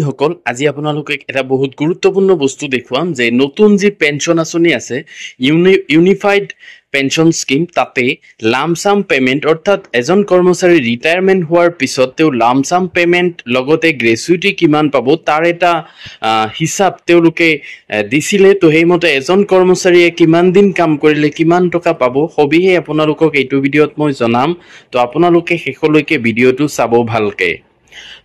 সকল আজি আপোনালোকে এটা বহুত গুৰুত্বপূৰ্ণ বস্তু দেখুৱাম যে নতুন যি পেনশন আঁচনি আছে ইউনিফাইড পেনশন স্কিম তাতে লামসাম পেমেন্ট অৰ্থাৎ এজন কৰ্মচাৰী ৰিটায়াৰমেন্ট হোৱাৰ পিছত তেওঁ লামসাম পেমেন্ট লগতে গ্ৰেচুইটি কিমান পাব তাৰ এটা হিচাপ তেওঁলোকে দিছিলে তো সেইমতে এজন কৰ্মচাৰীয়ে কিমান দিন কাম কৰিলে কিমান টকা পাব সবিহে আপোনালোকক এইটো ভিডিঅ'ত মই জনাম তো আপোনালোকে শেষলৈকে ভিডিঅ'টো চাব ভালকে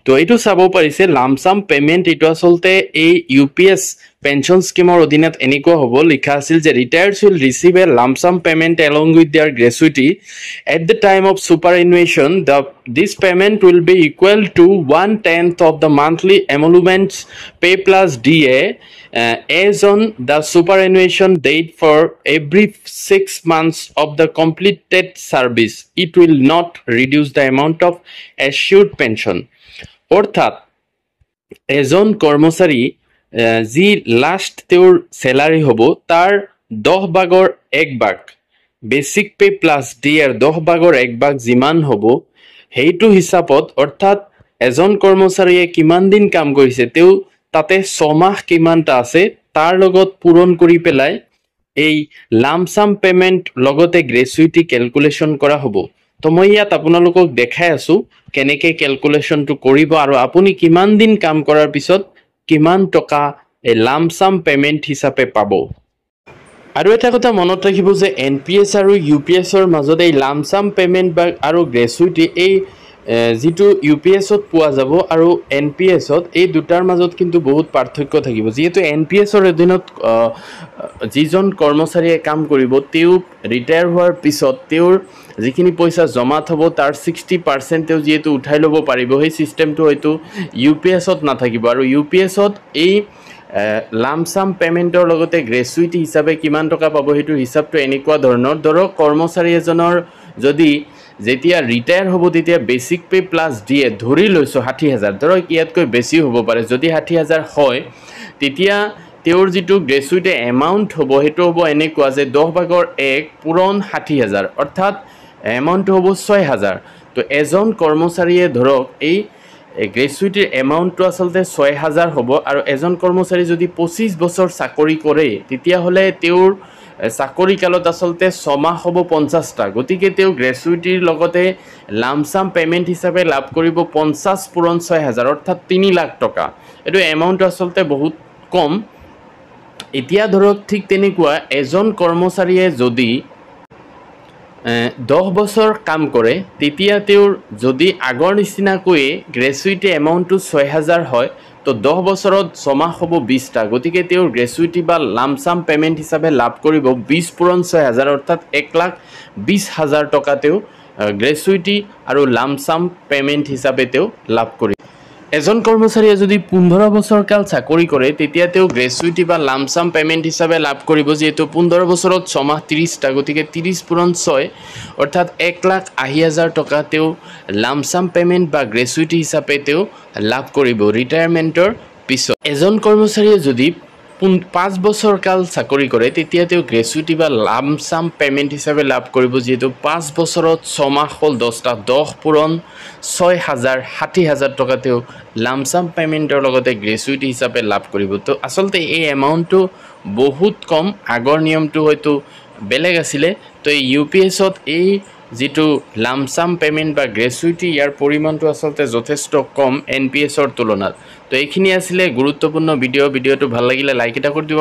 তো এইটো চাব পাৰিছে লামসাম পেমেন্ট এইটো আসলতে এই ইউপিএস পেনশন স্কিমৰ অধীনত এনেকুৱা হ'ব লিখা আছিল যে retirees will receive a lump sum payment along with their gratuity at the time of superannuation. This payment will be equal to 1/10 of the monthly emoluments pay plus DA as on the superannuation date for every 6 months of the completed service. It will not reduce the amount of assured pension. অৰ্থাৎ এজন কৰ্মচাৰী যি last তেওঁৰ স্যালাৰি হ'ব তাৰ 10 ভাগৰ 1 ভাগ basic pay plus D এৰ 10 ভাগৰ 1 ভাগ যিমান হ'ব সেইটো হিচাপত অৰ্থাৎ এজন কৰ্মচাৰীয়ে কিমান দিন কাম কৰিছে তেওঁ তাতে 6 মাহ কিমানটা আছে তাৰ লগত পূৰণ কৰি পেলাই এই লামসাম পেমেন্ট লগতে গ্ৰেচুইটি ক্যালকুলেশন কৰা হ'ব তো মই ইয়াত আপোনালোকক দেখাই আছো কেনেকৈ ক্যালকুলেশনটো কৰিব আৰু আপুনি কিমান দিন কাম কৰাৰ পিছত কিমান টকা এই লামসাম পেমেন্ট হিচাপে পাব আৰু এটা কথা মনত ৰাখিব যে এনপিএস আৰু ইউপিএছৰ মাজত এই লামসাম পেমেন্ট বা আৰু গ্ৰেচুইটি এই যেটো ইউপিএছত পোৱা যাব আৰু এনপিএছত এই দুটাৰ মাজত কিন্তু বহুত পাৰ্থক্য থাকিব যেহেতু এনপিএছৰ অধীনত যিজন কৰ্মচাৰীয়ে কাম কৰিব তেওঁ ৰিটায়াৰ হোৱাৰ পিছত তেওঁৰ যিখিনি পইচা জমা থব তাৰ 60% তেওঁ যেহেতু উঠাই ল'ব পাৰিব সেই সিস্টেমটো হয়তো ইউপিএছত নাথাকিব আৰু ইউপিএছত এই লামসাম পেমেন্টৰ লগতে গ্ৰেচুইটি হিচাপে কিমান টকা পাব হেতু হিচাপটো এনেকুৱা ধৰণৰ ধৰক কৰ্মচাৰী এজনৰ যদি যেতিয়া ৰিটায়াৰ হ'ব তেতিয়া বেসিক পে প্লাস ডিএ ধৰি লৈছো 60000 ধৰক ইয়াতকৈ বেছি হ'ব পাৰে যদি 60000 হয় তেতিয়া তেওঁৰ যেটো গ্ৰেচুইটি এমাউন্ট হ'ব হেতু হ'ব এনেকুৱা যে 10 ভাগৰ 1 পূৰণ 60000 অৰ্থাৎ এমাউন্ট হ'ব 6000 তো এজন কৰ্মচাৰীয়ে ধৰক এই গ্ৰেচুইটিৰ এমাউন্টটো আসলতে 6000 হ'ব আৰু এজন কৰ্মচাৰী যদি 25 বছৰ চাকৰি কৰে তেতিয়া হলে তেওঁৰ চাকৰি কালত আসলতে 6 মাহ হ'ব 50টা গতিকে তেওঁ গ্ৰেচুইটিৰ লগতে লামসাম পেমেন্ট হিচাপে লাভ কৰিব 50 পূৰণ 6000 অৰ্থাৎ 3 লাখ টকা এটো এমাউন্ট আসলতে বহুত কম এতিয়া ধৰক ঠিক তেনেকুৱা এজন কৰ্মচাৰীয়ে যদি 10 বছৰ কাম কৰে তেতিয়া তেওঁৰ যদি আগৰ নিচিনাকৈ গ্ৰেচুইটি এমাউন্টটো 6000 হয় তো 10 বছৰত 6 মাহ হ'ব 20টা গতিকে তেওঁৰ গ্ৰেচুইটি বা লামসাম পেমেন্ট হিচাপে লাভ কৰিব 20 পূৰণ 6000 অৰ্থাৎ 1,20,000 টকা তেওঁ গ্ৰেচুইটি আৰু লামসাম পেমেন্ট হিচাপে তেওঁ লাভ কৰিব এজন কৰ্মচাৰীয়ে যদি 15 বছৰ কাল চাকৰি কৰে তেতিয়া তেওঁ গ্ৰেচুইটি বা লামসাম পেমেন্ট হিচাপে লাভ কৰিব যেহেতু 15 বছৰত 6 মাহ 30টা গতিকে 30 পূৰণ 6 অৰ্থাৎ 1,80,000 টকা তেওঁ লামসাম পেমেন্ট বা গ্ৰেচুইটি হিচাপে তেওঁ লাভ কৰিব ৰিটায়াৰমেন্টৰ পিছত এজন কৰ্মচাৰীয়ে যদি 5 বছৰ কাল চাকৰি কৰে তেতিয়া তেওঁ গ্ৰেচুইটি বা লামসাম পেমেন্ট হিচাপে লাভ কৰিব যেহেতু 5 বছৰত 6 মাহ হল 10টা 10 পূৰণ 6000 60000 টকা তেওঁ লামসাম পেমেন্টৰ লগতে গ্ৰেচুইটি হিচাপে লাভ কৰিব তো আসলতে এই এমাউন্টটো বহুত কম আগৰ নিয়মটো হয়তো বেলেগ আছিল তো ইউপিএছত এই যেটো লামসাম পেমেন্ট বা গ্ৰেচুইটি ইয়াৰ পৰিমাণটো আসলতে যথেষ্ট কম এনপিএছৰ তুলনাত তো এইখিনি আছিল গুৰুত্বপূৰ্ণ ভিডিঅ'টো ভাল লাগিলে লাইক এটা কৰি দিব